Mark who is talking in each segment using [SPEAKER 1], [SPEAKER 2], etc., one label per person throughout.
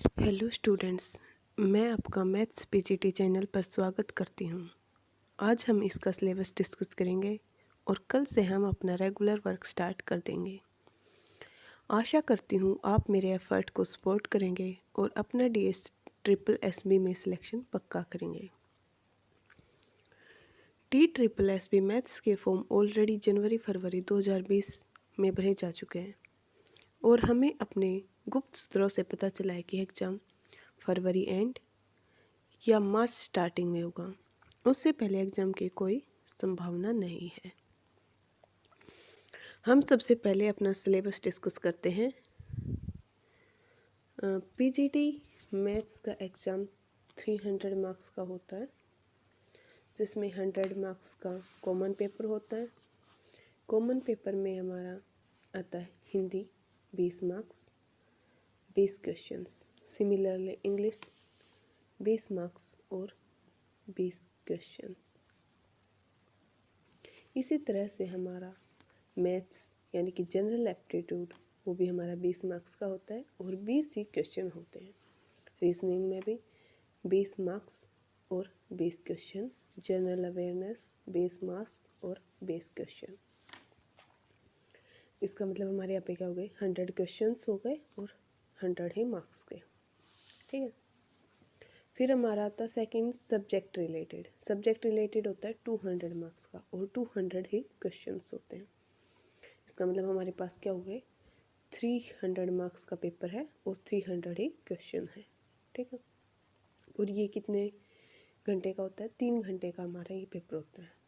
[SPEAKER 1] Hello students, मैं आपका maths PGT channel पर स्वागत करती हूँ। आज हम इसका सिलेबस डिस्कस करेंगे और कल से हम अपना रेगुलर वर्क स्टार्ट कर देंगे। आशा करती हूँ आप मेरे एफर्ट को सपोर्ट करेंगे और अपना डीएस ट्रिपल एसबी में सिलेक्शन पक्का करेंगे। डी ट्रिपल एसबी मैथ्स के फॉर्म ऑलरेडी जनवरी-फरवरी 2020 में भरे जा चुके हैं और हमें अपने गुप्त सूत्रों से पता चला है कि एग्ज़ाम फरवरी एंड या मार्च स्टार्टिंग में होगा। उससे पहले एग्ज़ाम की कोई संभावना नहीं है। हम सबसे पहले अपना सिलेबस डिस्कस करते हैं। पीजीटी मैथ्स का एग्ज़ाम 300 मार्क्स का होता है, जिसमें 100 मार्क्स का कॉमन पेपर होता है। कॉमन पेपर में हमारा आता है Hindi 20 marks, 20 questions. Similarly English 20 marks और 20 क्वेश्चंस। इसी तरह से हमारा मैथ्स यानी कि जनरल एप्टीट्यूड वो भी हमारा 20 मार्क्स का होता है और 20 ही क्वेश्चन होते हैं। रीजनिंग में भी 20 मार्क्स और 20 क्वेश्चन। जनरल अवेयरनेस 20 मार्क्स और 20 क्वेश्चन। इसका मतलब हमारे यहाँ पे क्या हो गए, 100 क्वेश्चंस हो गए और 100 ही मार्क्स के। ठीक है। फिर हमारा आता है second subject related. Subject related होता है 200 मार्क्स का और 200 ही क्वेश्चंस होते हैं। इसका मतलब हमारे पास क्या हो गए, 300 मार्क्स का पेपर है और 300 ही क्वेश्चन है। ठीक है। और ये कितने घंटे का होता है, 3 घंटे का हमारा ये पेपर होता है।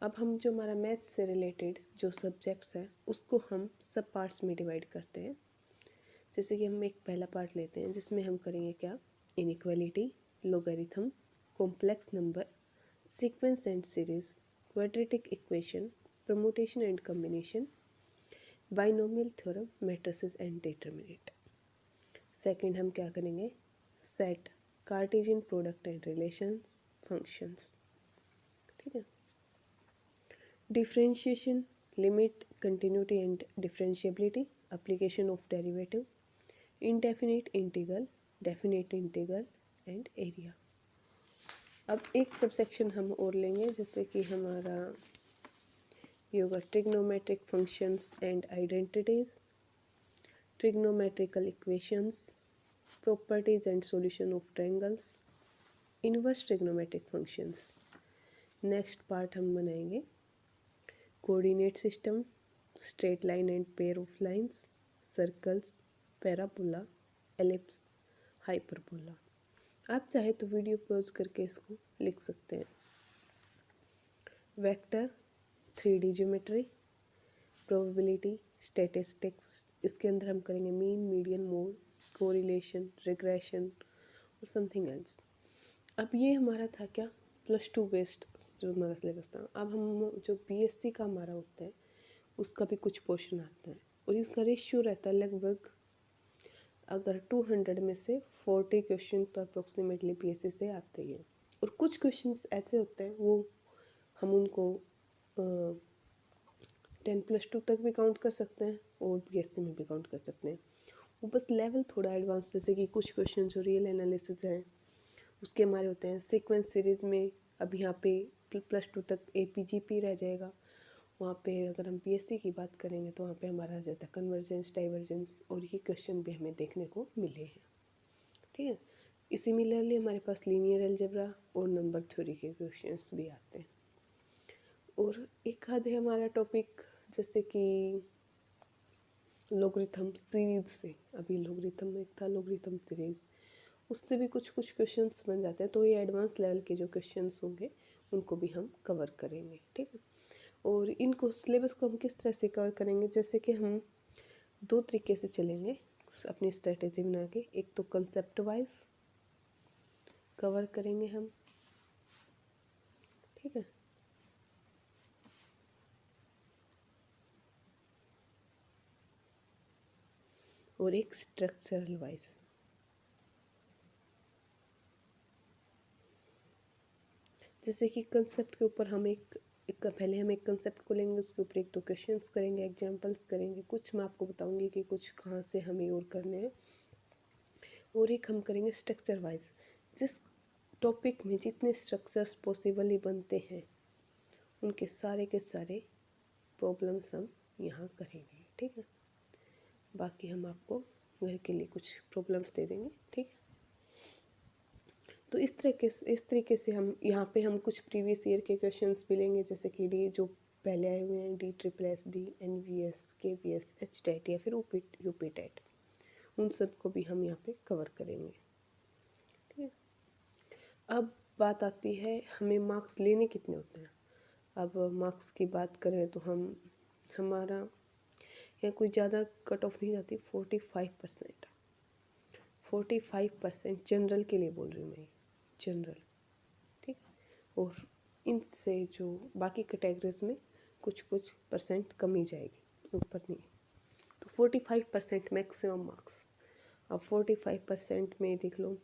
[SPEAKER 1] अब हम जो हमारा मैथ्स से रिलेटेड जो सब्जेक्ट्स हैं उसको हम सब पार्ट्स में डिवाइड करते हैं। जैसे कि हम एक पहला पार्ट लेते हैं जिसमें हम करेंगे क्या, inequality, logarithm, complex number, sequence and series, quadratic equation, permutation and combination, binomial theorem, matrices and determinant. Second हम क्या करेंगे, set, Cartesian product and relations, functions. ठीक है। Differentiation, limit, continuity and differentiability, application of derivative, indefinite integral, definite integral and area. अब एक subsection हम और लेंगे, जैसे कि हमारा ये होगा trigonometric functions and identities, trigonometrical equations, properties and solution of triangles, inverse trigonometric functions. Next part हम बनाएंगे coordinate system, straight line and pair of lines, circles, parabola, ellipse, hyperbola. आप चाहे तो वीडियो पॉज करके इसको लिख सकते हैं। Vector, 3D geometry, probability, statistics. इसके अंदर हम करेंगे mean, median, mode, correlation, regression और समथिंग एल्स। अब ये हमारा था क्या, +2 बेस्ड जो हमारा सिलेबस था। अब हम जो बीएससी का हमारा होता है उसका भी कुछ पोर्शन आता है और इसका रेशियो रहता है लगभग, अगर 200 में से 40 क्वेश्चन तो अप्रोक्सीमेटली बीएससी से आते ही हैं। और कुछ क्वेश्चंस ऐसे होते हैं वो हम उनको 10+2 तक भी काउंट कर सकते हैं और बीएससी में भी काउंट कर सकते हैं। वो बस लेवल थोड़ा एडवांस, जैसे कि कुछ क्वेश्चन जो रियल एनालिसिस हैं उसके हमारे होते हैं। सीक्वेंस सीरीज में अब यहाँ पे +2 तक एपीजीपी रह जाएगा। वहाँ पे अगर हम बीएससी की बात करेंगे तो वहाँ पे हमारा आ जाता है कन्वर्जेंस, डाइवर्जेंस, और ये क्वेश्चन भी हमें देखने को मिले हैं। ठीक है। सिमिलरली हमारे पास लीनियर अलजेब्रा और नंबर थ्योरी के क्वेश्चंस भी आते हैं। और एक आधे हमारा टॉपिक जैसे कि लोगरिथम सीरीज से, अभी लोगरिथम एक था लोगरिथम सीरीज, उससे भी कुछ कुछ क्वेश्चंस बन जाते हैं। तो ये एडवांस लेवल के जो क्वेश्चंस होंगे उनको भी हम कवर करेंगे। ठीक है। और इनको सिलेबस को हम किस तरह से कवर करेंगे, जैसे कि हम 2 तरीके से चलेंगे अपनी स्ट्रेटेजी बना के। एक तो कंसेप्ट वाइज कवर करेंगे हम। ठीक है। और एक स्ट्रक्चरल वाइज। जैसे कि कंसेप्ट के ऊपर हम पहले हम एक कंसेप्ट को लेंगे, उसके ऊपर 1-2 क्वेश्चंस करेंगे, एग्जांपल्स करेंगे, कुछ मैं आपको बताऊंगी कि कुछ कहाँ से हमें और करने हैं। और एक हम करेंगे स्ट्रक्चर वाइज, जिस टॉपिक में जितने स्ट्रक्चर्स पॉसिबली बनते हैं उनके सारे के सारे प्रॉब्लम्स हम यहाँ करेंगे, ठीक है। बाकी हम आपको घर के लिए कुछ प्रॉब्लम्स दे देंगे, ठीक है। तो इस तरीके से हम यहाँ पे हम कुछ प्रीवियस ईयर के क्वेश्चंस भी लेंगे, जैसे कि डी जो पहले आए हुए हैं, DSSS, NVS, KVS, HTET या फिर UP TET, उन सब को भी हम यहाँ पे कवर करेंगे, ठीक है। अब बात आती है हमें मार्क्स लेने कितने होते हैं। अब मार्क्स की बात करें तो हमारा यहाँ कोई ज़्यादा कट ऑफ नहीं जाती, 45% जनरल के लिए बोल रही हूँ मैं, जनरल, ठीक है। और इनसे जो बाकी कैटेगरीज में कुछ परसेंट कम ही जाएगी, ऊपर नहीं। तो 45% मैक्सिमम मार्क्स। अब 45% में देख लो,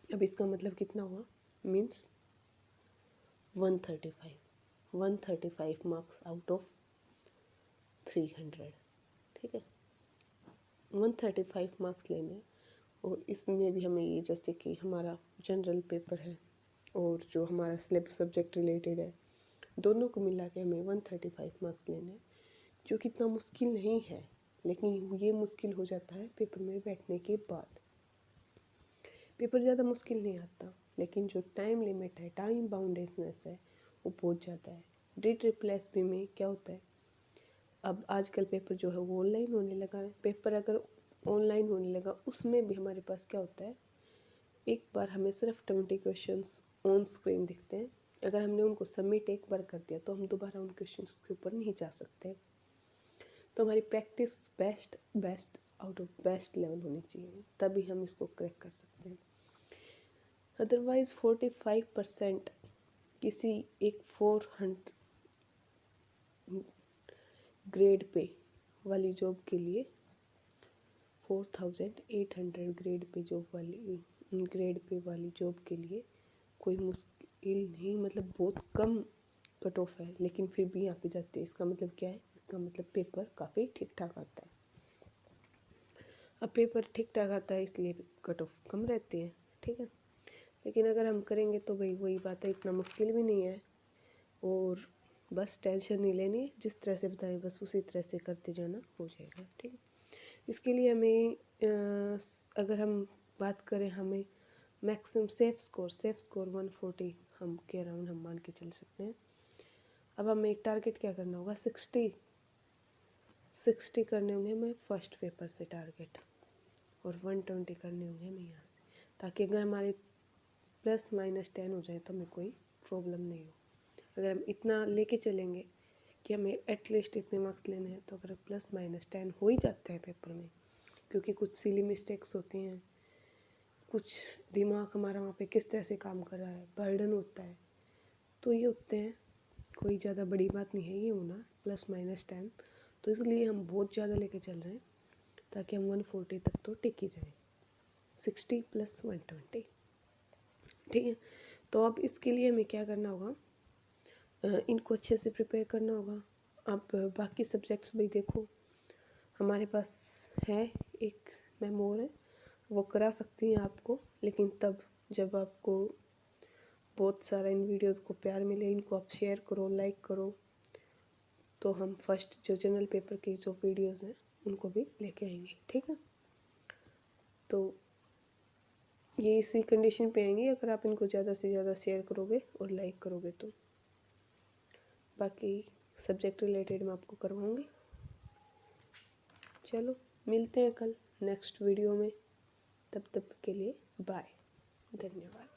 [SPEAKER 1] अब इसका मतलब कितना हुआ, मीन्स 135 मार्क्स आउट ऑफ 300, ठीक है। 135 मार्क्स लेने, और इसमें भी हमें ये, जैसे कि हमारा जनरल पेपर है और जो हमारा सिलेबस सब्जेक्ट रिलेटेड है, दोनों को मिला के हमें 135 मार्क्स लेने हैं, जो कि इतना मुश्किल नहीं है, लेकिन ये मुश्किल हो जाता है पेपर में बैठने के बाद। पेपर ज़्यादा मुश्किल नहीं आता, लेकिन जो टाइम लिमिट है, टाइम बाउंडेडनेस है, वो बहुत ज़्यादा है। DSSS में क्या होता है, अब आजकल पेपर जो है वो ऑनलाइन होने लगा है। पेपर अगर ऑनलाइन होने लगा, उसमें भी हमारे पास क्या होता है, एक बार हमें सिर्फ 20 क्वेश्चंस ऑन स्क्रीन दिखते हैं। अगर हमने उनको सबमिट एक बार कर दिया तो हम दोबारा उन क्वेश्चंस के ऊपर नहीं जा सकते। तो हमारी practice best out of best level होनी चाहिए, तभी हम इसको क्रैक कर सकते हैं। अदरवाइज़ 45% किसी एक 400 ग्रेड पे वाली जॉब के लिए, 4800 ग्रेड पे वाली जॉब के लिए कोई मुश्किल नहीं, मतलब बहुत कम कट ऑफ है, लेकिन फिर भी यहाँ पे जाते हैं। इसका मतलब क्या है, इसका मतलब पेपर काफ़ी ठीक ठाक आता है। अब पेपर ठीक ठाक आता है इसलिए कट ऑफ कम रहती है, ठीक है। लेकिन अगर हम करेंगे तो भाई वही बात है, इतना मुश्किल भी नहीं है, और बस टेंशन नहीं लेनी, जिस तरह से बताएं बस उसी तरह से करते जाना, हो जाएगा, ठीक है। इसके लिए हमें अगर हम बात करें, हमें मैक्सिमम सेफ स्कोर 140 हम के अराउंड हम मान के चल सकते हैं। अब हमें एक टारगेट क्या करना होगा, 60 करने होंगे हमें फर्स्ट पेपर से टारगेट, और 120 करने होंगे हमें यहाँ से, ताकि अगर हमारे ±10 हो जाए तो हमें कोई प्रॉब्लम नहीं हो। अगर हम इतना लेके चलेंगे कि हमें एटलीस्ट इतने मार्क्स लेने हैं, तो अगर ±10 हो ही जाते हैं पेपर में, क्योंकि कुछ सिली मिस्टेक्स होती हैं, कुछ दिमाग हमारा वहाँ पे किस तरह से काम कर रहा है, बर्डन होता है, तो ये होते हैं। कोई ज़्यादा बड़ी बात नहीं है ये होना ±10, तो इसलिए हम बहुत ज़्यादा लेके चल रहे हैं, ताकि हम 140 तक तो टिक ही जाएँ, 60 + 120, ठीक है। तो अब इसके लिए हमें क्या करना होगा, इनको अच्छे से प्रिपेयर करना होगा। आप बाकी सब्जेक्ट्स भी देखो, हमारे पास है एक मेमोर है, वो करा सकती हैं आपको, लेकिन तब जब आपको बहुत सारा इन वीडियोस को प्यार मिले, इनको आप शेयर करो, लाइक करो, तो हम फर्स्ट जो जनरल पेपर की जो वीडियोस हैं उनको भी लेके आएंगे, ठीक है। तो ये इसी कंडीशन पे आएंगी अगर आप इनको ज़्यादा से ज़्यादा शेयर करोगे और लाइक करोगे तो। बाकी सब्जेक्ट रिलेटेड मैं आपको करवाऊँगी। चलो मिलते हैं कल नेक्स्ट वीडियो में, तब तक के लिए बाय, धन्यवाद।